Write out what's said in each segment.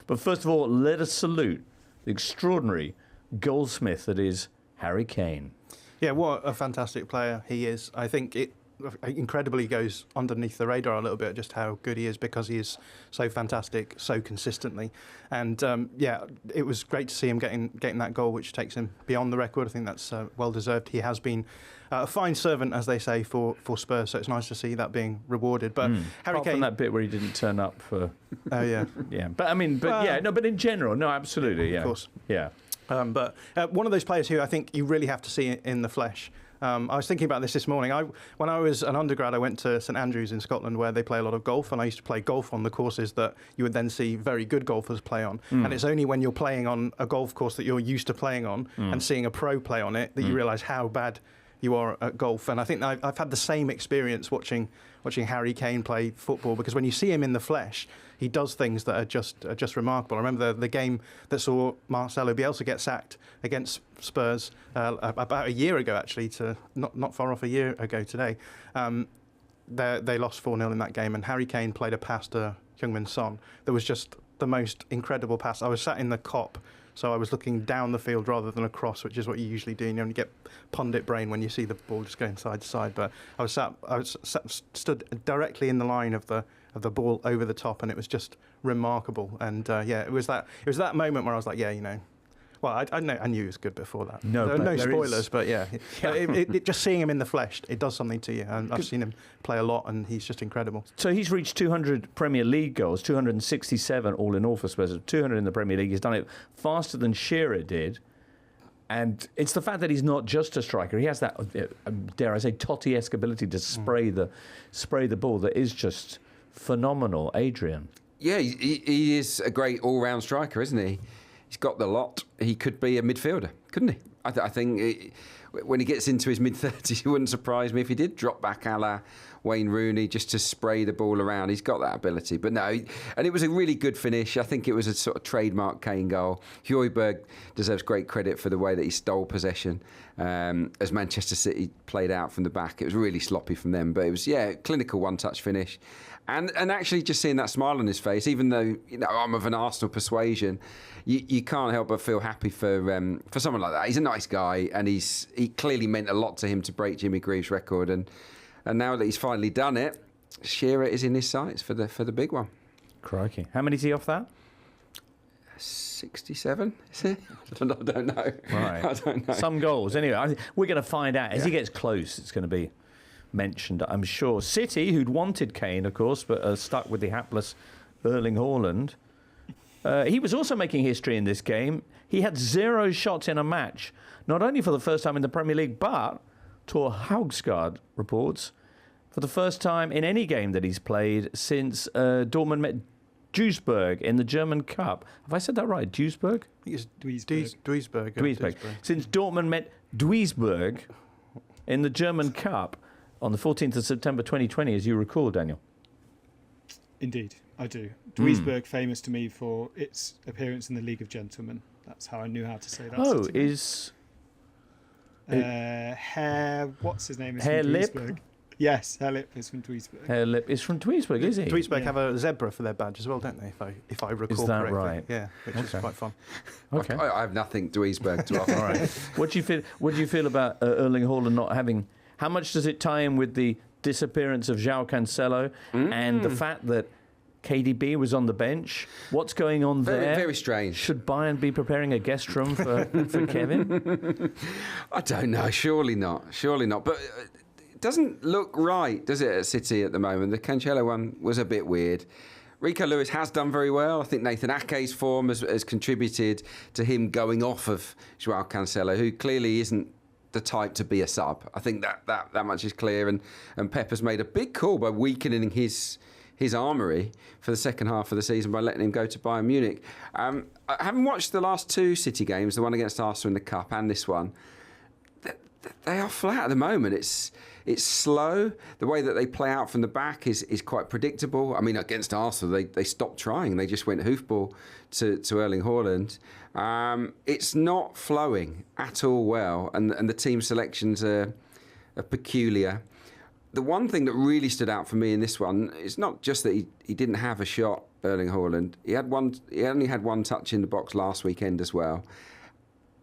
But first of all, let us salute the extraordinary goldsmith that is Harry Kane. Yeah, what a fantastic player he is. I think it incredibly goes underneath the radar a little bit just how good he is because he is so fantastic so consistently. And it was great to see him getting that goal, which takes him beyond the record. I think that's well deserved. He has been a fine servant, as they say, for Spurs, so it's nice to see that being rewarded. But Harry Apart Kane, from that bit where he didn't turn up for oh yeah, yeah, but in general, no, absolutely, yeah, of course, yeah. But one of those players who I think you really have to see in the flesh. I was thinking about this morning. When I was an undergrad, I went to St Andrews in Scotland, where they play a lot of golf, and I used to play golf on the courses that you would then see very good golfers play on. And it's only when you're playing on a golf course that you're used to playing on and seeing a pro play on it that you realise how bad you are at golf. And I think I've had the same experience watching Harry Kane play football, because when you see him in the flesh, he does things that are just remarkable. I remember the game that saw Marcelo Bielsa get sacked against Spurs about a year ago, actually, to not far off a year ago today. They lost 4-0 in that game, and Harry Kane played a pass to Heung-min Son that was just the most incredible pass. I was sat in the cop, so I was looking down the field rather than across, which is what you usually do. You only get pundit brain when you see the ball just going side to side. But I stood directly in the line of the ball over the top, and it was just remarkable. And it was that moment where I was like, well, I knew he was good before that. No spoilers, but it just seeing him in the flesh, it does something to you. And I've seen him play a lot, and he's just incredible. So he's reached 200 Premier League goals, 267 all in all for Spurs, 200 in the Premier League. He's done it faster than Shearer did. And it's the fact that he's not just a striker. He has that, dare I say, Totti-esque ability to spray the ball that is just phenomenal. Adrian. Yeah, he is a great all-round striker, isn't he? He's got the lot. He could be a midfielder, couldn't he? I think when he gets into his mid-30s, it wouldn't surprise me if he did drop back a la Wayne Rooney just to spray the ball around. He's got that ability. But no, and it was a really good finish. I think it was a sort of trademark Kane goal. Højbjerg deserves great credit for the way that he stole possession as Manchester City played out from the back. It was really sloppy from them. But it was, clinical one-touch finish. And actually just seeing that smile on his face, even though I'm of an Arsenal persuasion, you can't help but feel happy for someone like that. He's a nice guy, and he clearly meant a lot to him to break Jimmy Greaves' record. And now that he's finally done it, Shearer is in his sights for the big one. Crikey. How many is he off that? 67, is it? I don't know. Right. I don't know. Some goals. Anyway, we're going to find out. As he gets close, it's going to be mentioned, I'm sure. City, who'd wanted Kane, of course, but are stuck with the hapless Erling Haaland. He was also making history in this game. He had 0 shots in a match, not only for the first time in the Premier League, but, Tor Haugsgaard reports, for the first time in any game that he's played since Dortmund met Duisburg in the German Cup. Have I said that right? Duisburg? I think it's Duisburg. Duisburg. Since Dortmund met Duisburg in the German Cup on the 14th of September 2020, as you recall, Daniel. Indeed, I do. Duisburg, famous to me for its appearance in the League of Gentlemen. That's how I knew how to say that. Oh, city. is... what's his name? Herr Lipp? Yes, Herr Lipp is from Duisburg. Herr Lipp is from Duisburg, is he? Duisburg have a zebra for their badge as well, don't they? If I recall correctly. Is that right? Yeah, which is quite fun. Okay. I have nothing Duisburg to offer. All right. What do you feel about Erling Haaland not having... How much does it tie in with the disappearance of João Cancelo and the fact that KDB was on the bench? What's going on there? Very strange. Should Bayern be preparing a guest room for Kevin? I don't know. Surely not. But it doesn't look right, does it, at City at the moment? The Cancelo one was a bit weird. Rico Lewis has done very well. I think Nathan Ake's form has contributed to him going off of João Cancelo, who clearly isn't the type to be a sub. I think that much is clear. And Pep has made a big call by weakening his armoury for the second half of the season by letting him go to Bayern Munich. Having watched the last 2 City games, the one against Arsenal in the Cup and this one, they are flat at the moment. It's slow. The way that they play out from the back is quite predictable. I mean, against Arsenal, they stopped trying. They just went hoofball to Erling Haaland. It's not flowing at all well, and the team selections are peculiar. the one thing that really stood out for me in this one is not just that he didn't have a shot, Erling Haaland. He only had one touch in the box last weekend as well.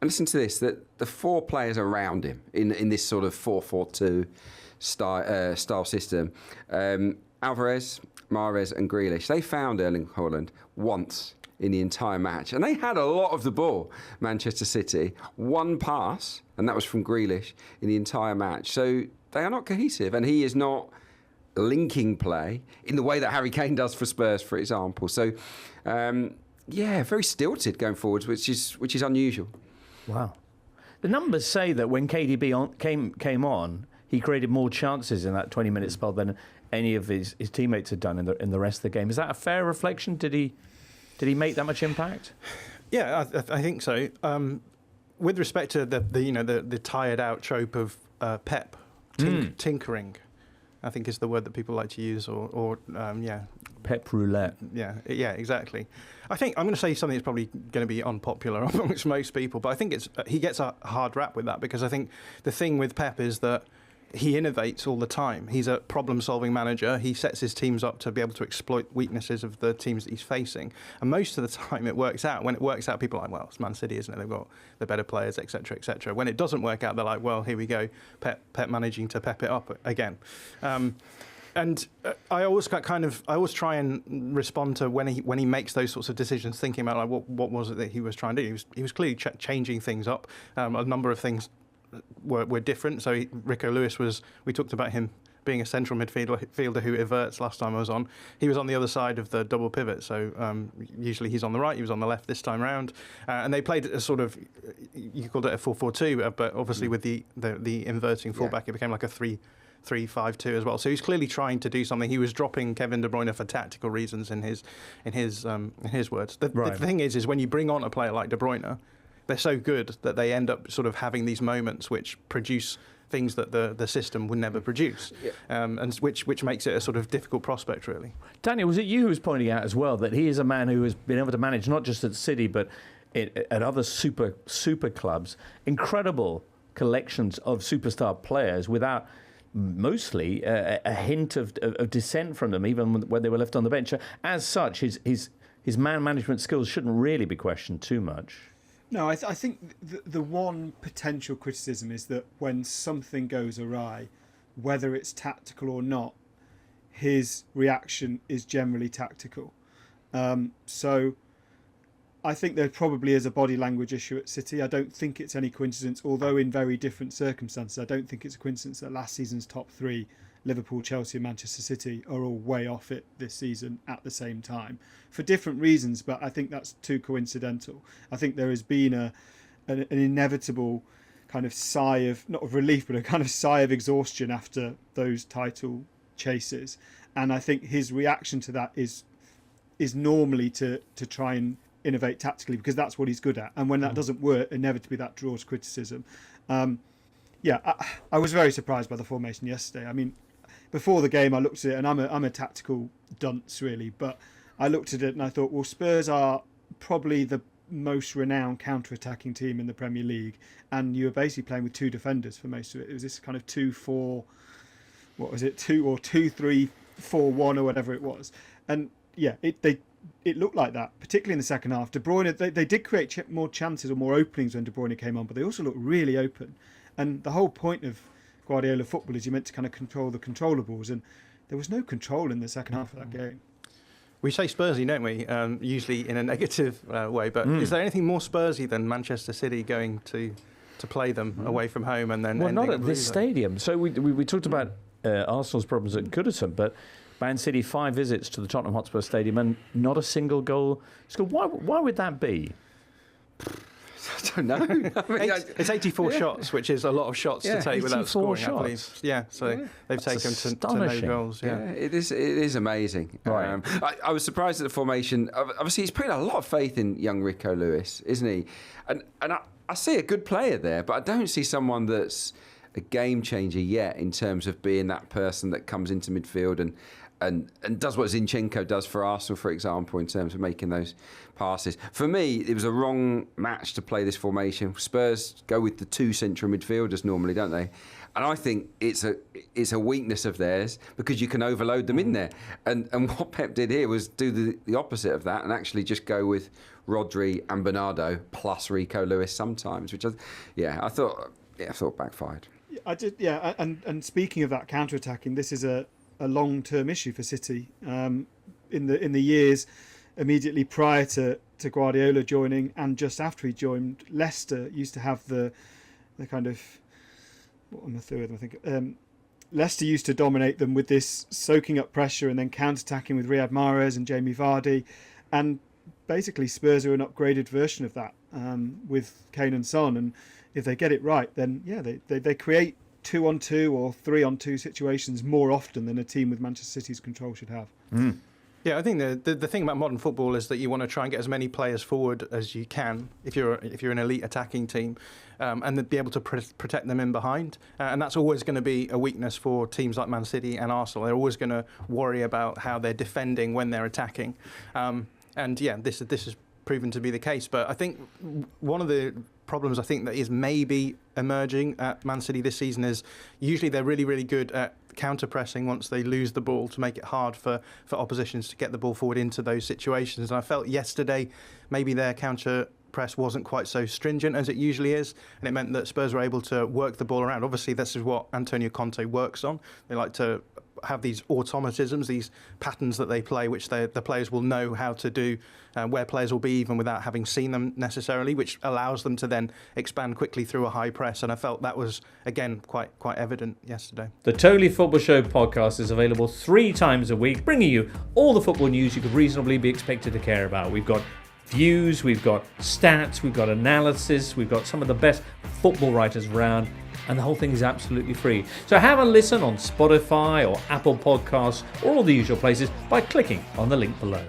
And listen to this, that the 4 players around him in this sort of 4-4-2 style system, Alvarez, Mahrez and Grealish, they found Erling Haaland once in the entire match. And they had a lot of the ball, Manchester City. One pass, and that was from Grealish, in the entire match. So they are not cohesive, and he is not linking play in the way that Harry Kane does for Spurs, for example. So, very stilted going forwards, which is unusual. Wow. The numbers say that when KDB came on, he created more chances in that 20-minute spell than any of his teammates had done in the rest of the game. Is that a fair reflection? Did he make that much impact? Yeah, I think so. With respect to the tired out trope of Pep tinkering, I think is the word that people like to use, or Pep roulette. Yeah, exactly. I think I'm going to say something that's probably going to be unpopular amongst most people, but I think he gets a hard rap with that, because I think the thing with Pep is that he innovates all the time. He's a problem-solving manager. He sets his teams up to be able to exploit weaknesses of the teams that he's facing. And most of the time it works out. When it works out, people are like, well, it's Man City, isn't it? They've got the better players, etc., etc. When it doesn't work out, they're like, well, here we go, Pep managing to pep it up again. And I always try and respond to when he makes those sorts of decisions, thinking about like what was it that he was trying to do. He was clearly changing things up. A number of things were different. So Rico Lewis we talked about him being a central midfielder who everts last time I was on. He was on the other side of the double pivot. So usually he's on the right, he was on the left this time round. And they played a sort of, you called it a 4-4-2, but obviously with the inverting fullback, it became like a 3-5-2 as well. So he's clearly trying to do something. He was dropping Kevin De Bruyne for tactical reasons in his words. The thing is when you bring on a player like De Bruyne, they're so good that they end up sort of having these moments which produce things that the system would never produce, and which makes it a sort of difficult prospect, really. Daniel, was it you who was pointing out as well that he is a man who has been able to manage not just at City but at other super clubs incredible collections of superstar players without mostly a hint of dissent from them, even when they were left on the bench. As such, his man management skills shouldn't really be questioned too much. No, I think the one potential criticism is that when something goes awry, whether it's tactical or not, his reaction is generally tactical. So I think there probably is a body language issue at City. I don't think it's any coincidence, although in very different circumstances. I don't think it's a coincidence that last season's top 3, Liverpool, Chelsea and Manchester City, are all way off it this season at the same time for different reasons, but I think that's too coincidental. I think there has been an inevitable kind of sigh of, not of relief, but a kind of sigh of exhaustion after those title chases, and I think his reaction to that is normally to try and innovate tactically, because that's what he's good at, and when that doesn't work, inevitably that draws criticism. I was very surprised by the formation yesterday. I mean, before the game I looked at it, and I'm a tactical dunce really, but I looked at it and I thought, well, Spurs are probably the most renowned counter-attacking team in the Premier League, and you were basically playing with 2 defenders for most of it. It was this kind of 2-4, what was it, 2-3-4-1 or whatever it was, and it looked like that, particularly in the second half. De Bruyne, they did create more chances or more openings when De Bruyne came on, but they also looked really open. And the whole point of Guardiola football is you're meant to kind of control the controllables, and there was no control in the second half of that game. We say Spursy, don't we? Usually in a negative way, but is there anything more Spursy than Manchester City going to play them away from home and then? Well, not at this stadium. So we talked about Arsenal's problems at Goodison, but Man City 5 visits to the Tottenham Hotspur Stadium and not a single goal scored. Why would that be? I don't know. It's 84 shots, which is a lot of shots to take without scoring, shots. I believe. Yeah, so they've taken to no goals. Yeah, it is amazing. Right. I was surprised at the formation. Obviously, he's putting a lot of faith in young Rico Lewis, isn't he? And I see a good player there, but I don't see someone that's a game changer yet in terms of being that person that comes into midfield and and does what Zinchenko does for Arsenal, for example, in terms of making those passes. For me, it was a wrong match to play this formation. Spurs go with the 2 central midfielders normally, don't they? And I think it's a weakness of theirs because you can overload them in there. And what Pep did here was do the opposite of that and actually just go with Rodri and Bernardo plus Rico Lewis sometimes, which I thought backfired. I did, yeah. And speaking of that counter-attacking, this is a long-term issue for City. In the years immediately prior to Guardiola joining and just after he joined, Leicester used to have the kind of, what am I third? I think Leicester used to dominate them with this soaking up pressure and then counter-attacking with Riyad Mahrez and Jamie Vardy, and basically Spurs are an upgraded version of that with Kane and Son. And if they get it right, then they create 2-on-2 or 3-on-2 situations more often than a team with Manchester City's control should have. Mm. Yeah, I think the thing about modern football is that you want to try and get as many players forward as you can if you're an elite attacking team, and then be able to protect them in behind. And that's always going to be a weakness for teams like Man City and Arsenal. They're always going to worry about how they're defending when they're attacking. This has proven to be the case. But I think one of the problems I think that is maybe emerging at Man City this season is usually they're really, really good at counter-pressing once they lose the ball to make it hard for oppositions to get the ball forward into those situations. And I felt yesterday maybe their counter-press wasn't quite so stringent as it usually is, and it meant that Spurs were able to work the ball around. Obviously, this is what Antonio Conte works on. They like to have these automatisms, these patterns that they play, which the players will know how to do, where players will be even without having seen them necessarily, which allows them to then expand quickly through a high press. And I felt that was, again, quite evident yesterday. The Totally Football Show podcast is available 3 times a week, bringing you all the football news you could reasonably be expected to care about. We've got views, we've got stats, we've got analysis, we've got some of the best football writers around, and the whole thing is absolutely free. So have a listen on Spotify or Apple Podcasts or all the usual places by clicking on the link below.